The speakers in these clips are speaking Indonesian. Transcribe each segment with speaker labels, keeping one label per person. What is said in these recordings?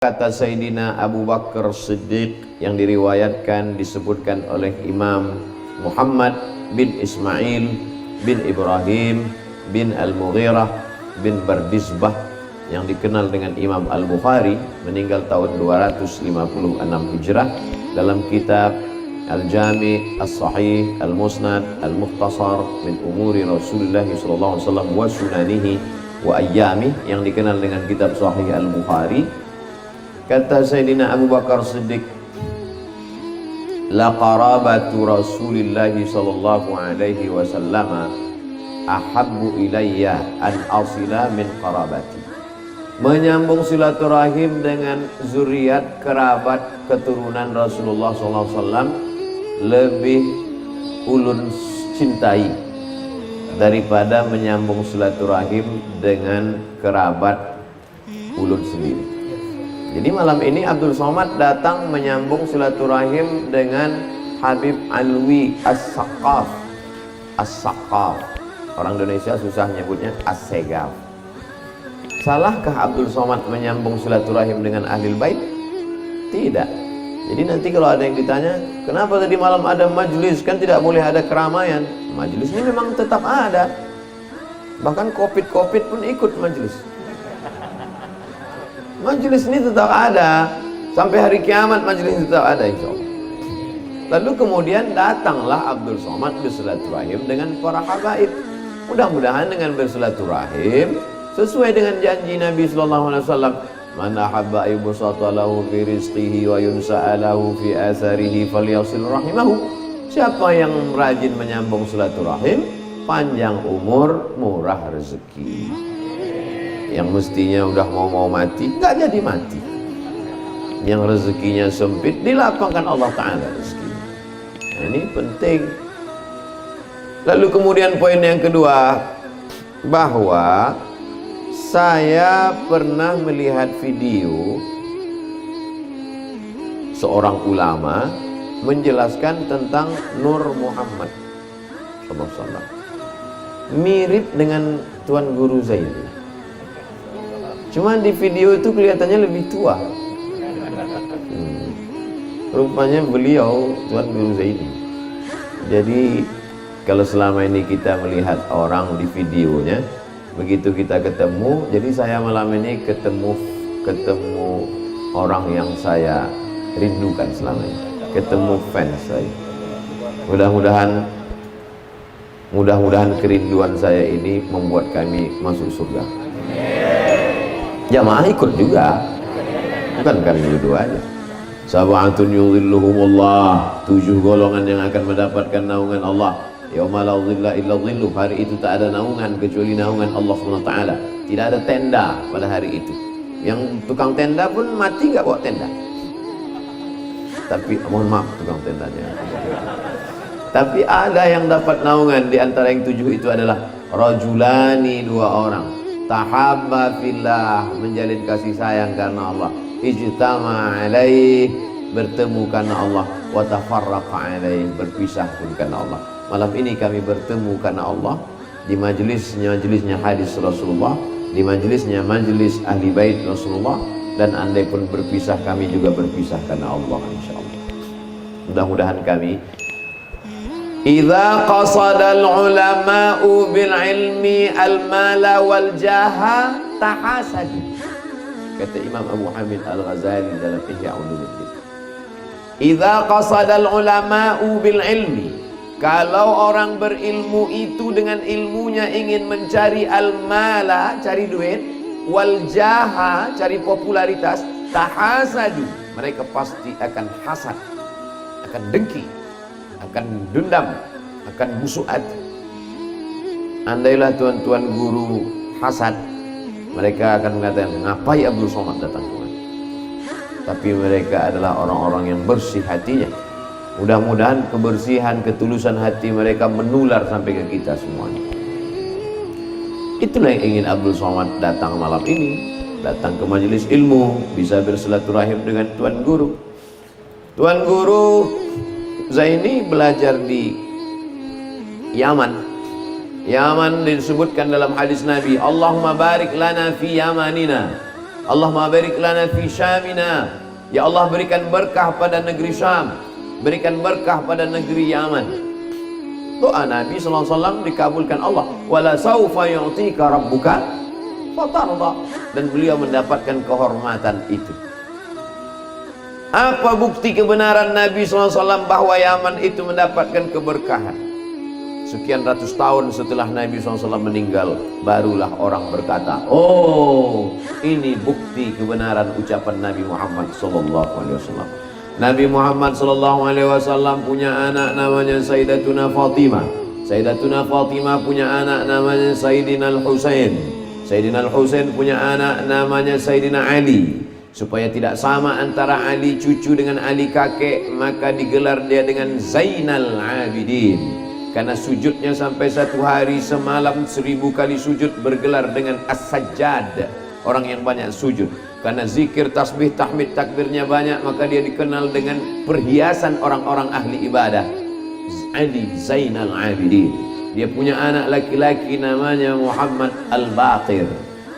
Speaker 1: Kata Sayyidina Abu Bakar Siddiq yang diriwayatkan disebutkan oleh Imam Muhammad bin Ismail bin Ibrahim bin Al-Mughirah bin Bardizbah yang dikenal dengan Imam Al-Bukhari, meninggal tahun 256 Hijrah, dalam kitab Al-Jami' As-Sahih Al-Musnad Al-Mukhtasar min Umuri Rasulullah sallallahu alaihi wasallam wa sunanihi wa ayyamih, yang dikenal dengan kitab Sahih Al-Bukhari. Kata Sayyidina Abu Bakar Siddiq, la qarabatu Rasulillah sallallahu alaihi wasallam ahabbu ilayya an asila min qarabati. Menyambung silaturahim dengan zuriat kerabat keturunan Rasulullah sallallahu alaihi wasallam lebih ulun cintai daripada menyambung silaturahim dengan kerabat ulun sendiri. Jadi malam ini Abdul Somad datang menyambung silaturahim dengan Habib Alwi As-Saqaf. As-Saqaf, orang Indonesia susah nyebutnya As-Segaf. Salahkah Abdul Somad menyambung silaturahim dengan Ahlul Bait? Tidak. Jadi nanti kalau ada yang ditanya, kenapa tadi malam ada majlis, kan tidak boleh ada keramaian. Majlis ini memang tetap ada. Bahkan Covid pun ikut majlis. Majelis ini tetap ada sampai hari kiamat, majelis ini tetap ada insyaallah. Lalu kemudian datanglah Abdul Somad bersilaturahim dengan para habaib. Mudah-mudahan dengan bersilaturahim sesuai dengan janji Nabi sallallahu alaihi wasallam, man ahabba yubsatalahu fi rizqihi wa yunsa'alahu fi atharihi falyasil rahimahu. Siapa yang rajin menyambung silaturahim, panjang umur, murah rezeki. Yang mestinya udah mau mati, nggak jadi mati. Yang rezekinya sempit, dilapangkan Allah Ta'ala rezeki. Nah, ini penting. Lalu kemudian poin yang kedua, bahwa saya pernah melihat video seorang ulama menjelaskan tentang Nur Muhammad SAW, mirip dengan Tuan Guru Zaini. Cuma di video itu kelihatannya lebih tua. Rupanya beliau Tuan Guru Zaini. Jadi kalau selama ini kita melihat orang di videonya, begitu kita ketemu, jadi saya malam ini ketemu orang yang saya rindukan selama ini, ketemu fans saya. Mudah-mudahan kerinduan saya ini membuat kami masuk surga. Jamaah ikut juga, bukan kami berdua aja. Sab'atun yudhilluhumullah, 7 golongan yang akan mendapatkan naungan Allah. Yauma la dhilla illa dhilluh, hari itu tak ada naungan kecuali naungan Allah SWT. Tidak ada tenda pada hari itu. Yang tukang tenda pun mati nggak bawa tenda. Tapi mohon maaf tukang tendanya. Tapi ada yang dapat naungan. Di antara yang 7 itu adalah rajulani, 2 orang. Tahabba fillah, menjalin kasih sayang karena Allah. Ijtama alaih, bertemu karena Allah. Wa tafarraqa alaih, berpisah pun karena Allah. Malam ini kami bertemu karena Allah di majelisnya hadis Rasulullah, di majelisnya majelis ahli bait Rasulullah, dan andai pun berpisah kami juga berpisah karena Allah insyaallah. Mudah-mudahan kami idza qasadal ulama'u bil ilmi al mala wal jaha tahasadu, kata Imam Abu Hamid Al-Ghazali dalam Ihya Ulumuddin. Idza qasadal ulama'u bil ilmi, kalau orang berilmu itu dengan ilmunya ingin mencari al mala, cari duit, wal jaha, cari popularitas, tahasadu, mereka pasti akan hasad, akan dengki, akan dendam, akan busuk hati. Andailah tuan-tuan guru hasad, mereka akan mengatakan, ngapai Abdul Somad datang kemari? Tapi mereka adalah orang-orang yang bersih hatinya. Mudah-mudahan kebersihan, ketulusan hati mereka menular sampai ke kita semuanya. Itulah yang ingin Abdul Somad datang malam ini, datang ke majelis ilmu, bisa bersilaturahim dengan tuan guru. Tuan guru Zaini belajar di Yaman. Yaman disebutkan dalam hadis Nabi, Allahumma barik lana fi yamanina. Allahumma barik lana fi Syamina. Ya Allah, berikan berkah pada negeri Syam, berikan berkah pada negeri Yaman. Doa Nabi SAW dikabulkan Allah. Wala saufa yu'tika rabbuka fatarda. Dan beliau mendapatkan kehormatan itu. Apa bukti kebenaran Nabi SAW bahwa Yaman itu mendapatkan keberkahan? Sekian ratus tahun setelah Nabi SAW meninggal, barulah orang berkata, oh, ini bukti kebenaran ucapan Nabi Muhammad SAW. Nabi Muhammad SAW punya anak namanya Sayyidatuna Fatimah. Sayyidatuna Fatimah punya anak namanya Sayyidina Al-Husain. Sayyidina Al-Husain punya anak namanya Sayyidina Ali. Supaya tidak sama antara Ali cucu dengan Ali kakek, maka digelar dia dengan Zainal Abidin. Karena sujudnya sampai 1 hari semalam 1000 kali sujud, bergelar dengan As-Sajjad, orang yang banyak sujud. Karena zikir, tasbih, tahmid, takbirnya banyak, maka dia dikenal dengan perhiasan orang-orang ahli ibadah, Ali Zainal Abidin. Dia punya anak laki-laki namanya Muhammad Al-Baqir.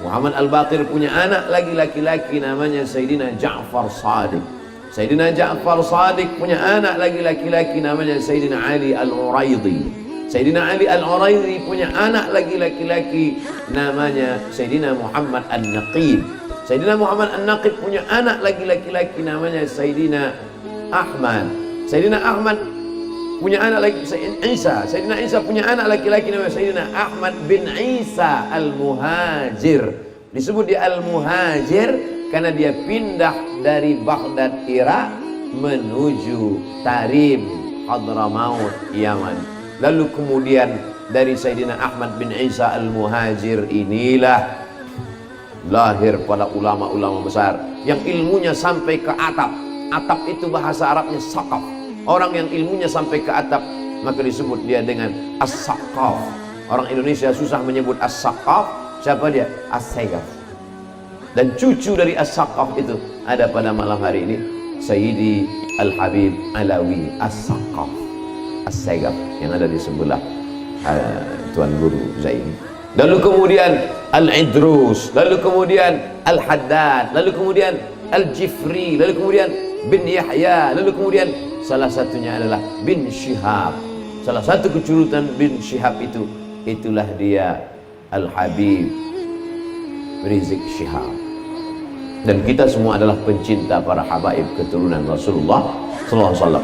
Speaker 1: Muhammad Al-Baqir punya anak lagi laki-laki namanya Sayyidina Ja'far Shadiq. Sayyidina Ja'far Shadiq punya anak lagi laki-laki namanya Sayyidina Ali Al-Uraidi. Sayyidina Ali Al-Uraidi punya anak lagi laki-laki namanya Sayyidina Muhammad An-Naqib. Sayyidina Muhammad An-Naqib punya anak lagi laki-laki namanya Sayyidina Ahmad. Sayyidina Ahmad punya anak lagi Sayyidina Isa. Sayyidina Isa punya anak laki-laki namanya Sayyidina Ahmad bin Isa Al-Muhajir. Disebut dia Al-Muhajir karena dia pindah dari Baghdad Irak menuju Tarim Hadramaut Yaman. Lalu kemudian dari Sayyidina Ahmad bin Isa Al-Muhajir inilah lahir pada ulama-ulama besar yang ilmunya sampai ke atap. Atap itu bahasa Arabnya saqaf. Orang yang ilmunya sampai ke atap, maka disebut dia dengan as-saqaf. Orang Indonesia susah menyebut as-saqaf. Siapa dia? As-Sayyaf. Dan cucu dari as-saqaf itu ada pada malam hari ini, Sayyidi Al-Habib Alawi as-Saqaf, as-Sayyaf, yang ada di sebelah Tuan Guru Zaini. Lalu kemudian Al-Idrus, lalu kemudian Al-Haddad, lalu kemudian Al-Jifri, lalu kemudian bin Yahya, lalu kemudian salah satunya adalah bin Syihab. Salah satu keturunan bin Syihab itu, itulah dia Al-Habib Rizik Syihab. Dan kita semua adalah pencinta para habaib keturunan Rasulullah SAW.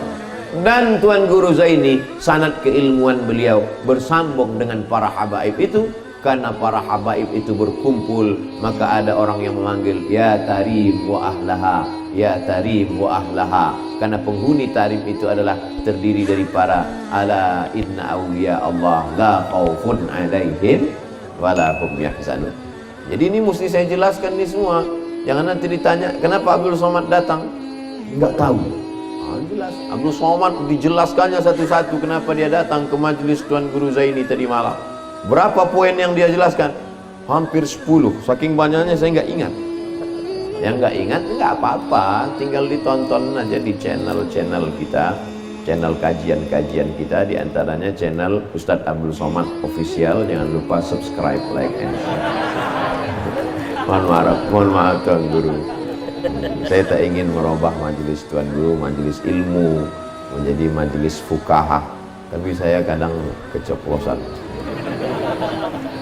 Speaker 1: Dan Tuan Guru Zaini, sanad keilmuan beliau bersambung dengan para habaib itu. Karena para habaib itu berkumpul, maka ada orang yang memanggil ya Tarim wa ahlaha, ya Tarim wa ahlaha. Karena penghuni Tarim itu adalah terdiri dari para ala inna awliya Allah la khaufun alaihim wala hum yahzanun. Jadi ini mesti saya jelaskan ini semua. Jangan nanti ditanya kenapa Abdul Somad datang, enggak tahu. Jelas Abdul Somad dijelaskannya satu-satu kenapa dia datang ke majelis Tuan Guru Zaini tadi malam. Berapa poin yang dia jelaskan? Hampir 10. Saking banyaknya saya nggak ingat. Yang nggak ingat nggak apa-apa, tinggal ditonton aja di channel-channel kita, channel kajian-kajian kita, diantaranya channel Ustadz Abdul Somad Official. Jangan lupa subscribe, like, and share. Mohon maaf Tuan Guru. Saya tak ingin merubah majelis Tuan Guru, majelis ilmu menjadi majelis fukaha, tapi saya kadang keceplosan.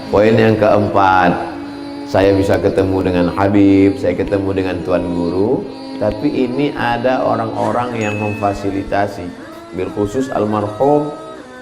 Speaker 1: Poin yang keempat, saya bisa ketemu dengan Habib, saya ketemu dengan Tuan Guru, tapi ini ada orang-orang yang memfasilitasi, bil khusus almarhum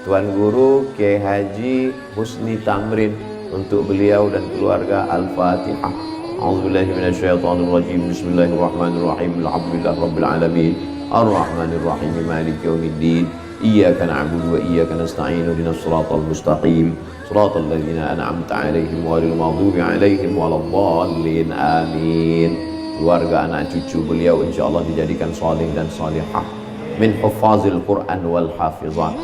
Speaker 1: Tuan Guru Kiai Haji Husni Tamrin, untuk beliau dan keluarga. Al-Fatihah. A'udzubillahi minasyaitonirrajim. Bismillahirrahmanirrahim. Alhamdulillah rabbil alamin. Ar-Rahmanirrahim. Maliki yaumiddin. Iyyaka na'budu wa iyyaka nasta'in. Ihdinas siratal mustaqim. Siratal ladzina an'amta 'alaihim ghairil maghdubi 'alaihim waladdallin. Amin. Keluarga anak cucu beliau insyaallah dijadikan salih dan salihah min huffazil Quran wal hafizat.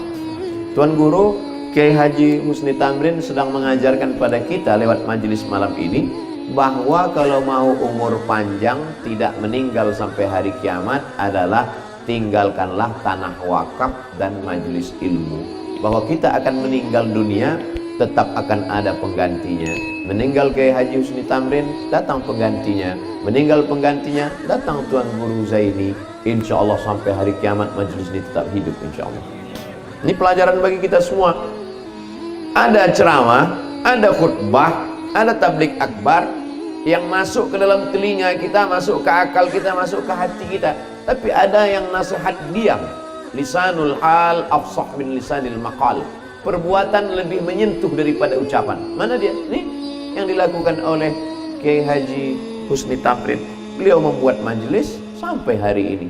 Speaker 1: Tuan Guru Kiai Haji Husni Tamrin sedang mengajarkan pada kita lewat majelis malam ini bahwa kalau mau umur panjang, tidak meninggal sampai hari kiamat, adalah tinggalkanlah tanah wakaf dan majelis ilmu. Bahwa kita akan meninggal dunia, tetap akan ada penggantinya, Meninggal Kiai Haji Husni Tamrin, datang penggantinya. Meninggal penggantinya, datang Tuan Guru Zaini. Insya Allah sampai hari kiamat majelis ini tetap hidup insya Allah. Ini pelajaran bagi kita semua. Ada ceramah, ada khutbah, ada tablik akbar yang masuk ke dalam telinga kita, masuk ke akal kita, masuk ke hati kita. Tapi ada yang nasihat diam. Lisanul hal afsah min lisanil maqal. Perbuatan lebih menyentuh daripada ucapan. Mana dia? Ini yang dilakukan oleh Kiai Haji Husni Tamrin. Beliau membuat majelis sampai hari ini.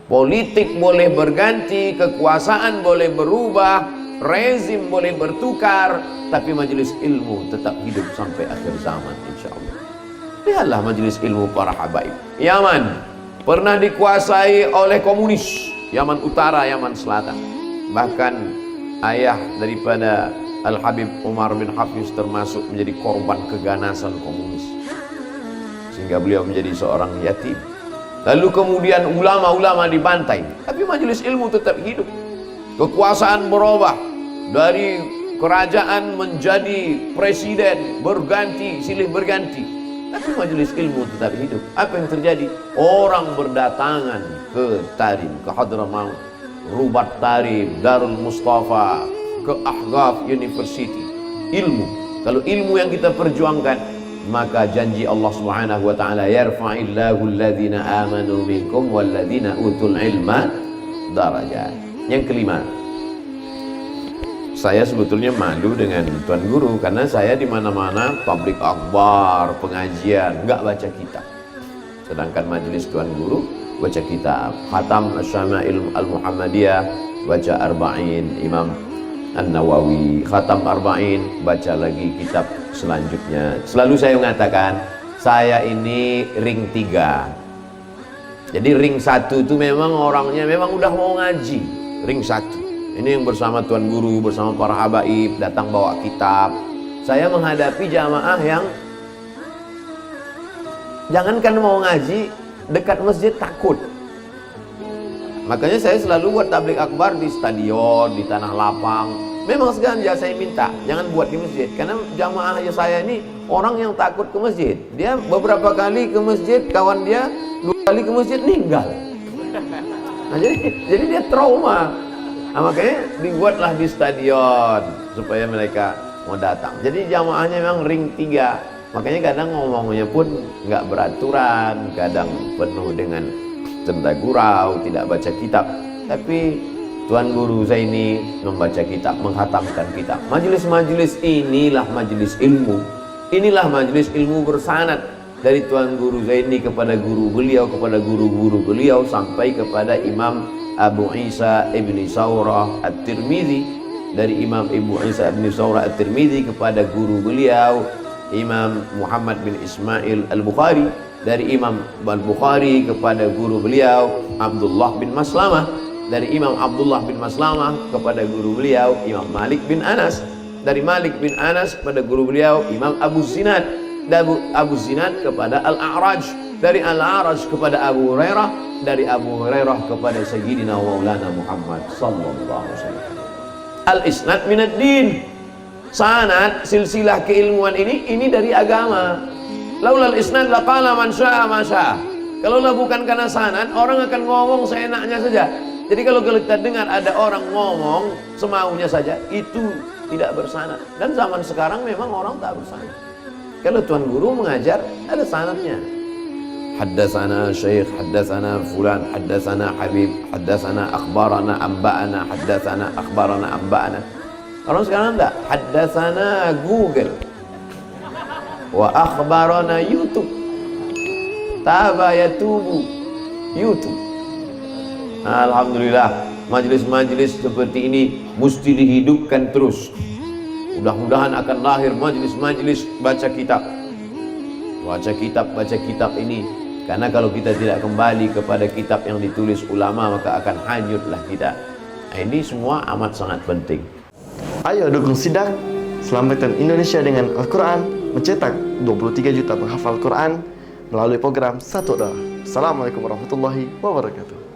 Speaker 1: Politik boleh berganti, kekuasaan boleh berubah, rezim boleh bertukar, tapi majelis ilmu tetap hidup sampai akhir zaman insya Allah. Lihatlah majelis ilmu para habaib. Yaman pernah dikuasai oleh komunis, Yaman Utara, Yaman Selatan. Bahkan ayah daripada Al-Habib Umar bin Hafiz termasuk menjadi korban keganasan komunis, sehingga beliau menjadi seorang yatim. Lalu kemudian ulama-ulama dibantai, tapi majelis ilmu tetap hidup. Kekuasaan berubah dari kerajaan menjadi presiden, berganti, silih berganti, tapi majelis ilmu tetap hidup. Apa yang terjadi? Orang berdatangan ke Tarim, ke Hadramaut, Rubat Tarim, Darul Mustafa, ke Ahqaf University. Ilmu, kalau ilmu yang kita perjuangkan, maka janji Allah Subhanahu wa taala, yarfa'illahu alladhina amanu minkum walladhina utul ilma darajat. Yang kelima, saya sebetulnya malu dengan Tuan Guru karena saya di mana-mana tablik akbar, pengajian, enggak baca kitab. Sedangkan majelis Tuan Guru baca kitab. Khatam Asy-Syama'il Al-Muhammadiyah, baca Arba'in Imam An-Nawawi, khatam Arba'in, baca lagi kitab selanjutnya. Selalu saya mengatakan, saya ini ring 3. Jadi ring 1 itu memang orangnya memang udah mau ngaji. Ring 1 ini yang bersama Tuan Guru, bersama para habaib, datang bawa kitab. Saya menghadapi jamaah yang jangankan mau ngaji, dekat masjid takut. Makanya saya selalu buat tablik akbar di stadion, di tanah lapang. Memang sekarang saya minta jangan buat di masjid, karena jamaah saya ini orang yang takut ke masjid. Dia beberapa kali ke masjid, kawan dia 2 kali ke masjid meninggal. Nah, jadi dia trauma. Nah, makanya dibuatlah di stadion supaya mereka mau datang. Jadi jamaahnya memang ring 3. Makanya kadang ngomongnya pun nggak beraturan, kadang penuh dengan tenda gurau, tidak baca kitab. Tapi Tuan Guru Zaini membaca kitab, menghatamkan kitab. Majelis-majelis inilah majelis ilmu. Inilah majelis ilmu bersanad dari Tuan Guru Zaini kepada guru beliau, kepada guru-guru beliau, sampai kepada Imam Abu Isa Ibni Saurah At-Tirmidzi, dari Imam Abu Isa Ibni Saurah At-Tirmidzi kepada guru beliau Imam Muhammad bin Ismail Al-Bukhari, dari Imam Al-Bukhari kepada guru beliau Abdullah bin Maslamah, dari Imam Abdullah bin Maslamah kepada guru beliau Imam Malik bin Anas, dari Malik bin Anas kepada guru beliau Imam Abu Zinad, dari Abu Zinad kepada Al-A'raj, dari Al-A'raj kepada Abu Hurairah, dari Abu Hurairah kepada Sayyidina Maulana Muhammad sallallahu alaihi wasallam. Al-isnad minad din. Sanad, silsilah keilmuan ini dari agama. Laulal isnad laqala man syaa ma syaa. Kalaulah bukan karena sanad, orang akan ngomong seenaknya saja. Jadi kalau kita dengar ada orang ngomong semaunya saja, itu tidak bersanad. Dan zaman sekarang memang orang tak bersanad. Kalau Tuan Guru mengajar, ada sanadnya. Haddatsana Syekh, haddatsana fulan, haddatsana Habib, haddatsana akhbarana amba'ana, haddatsana akhbarana amba'ana. Orang sekarang enggak, haddatsana Google wa akhbarana YouTube, taba yatubu YouTube. Alhamdulillah, majelis-majelis seperti ini mesti dihidupkan terus. Mudah-mudahan akan lahir majelis-majelis baca kitab. Baca kitab ini, karena kalau kita tidak kembali kepada kitab yang ditulis ulama, maka akan hanyutlah kita. Nah, ini semua amat sangat penting.
Speaker 2: Ayo dukung Sidang, selamatkan Indonesia dengan Al-Quran, mencetak 23 juta penghafal Quran melalui program Satu Doa. Assalamualaikum warahmatullahi wabarakatuh.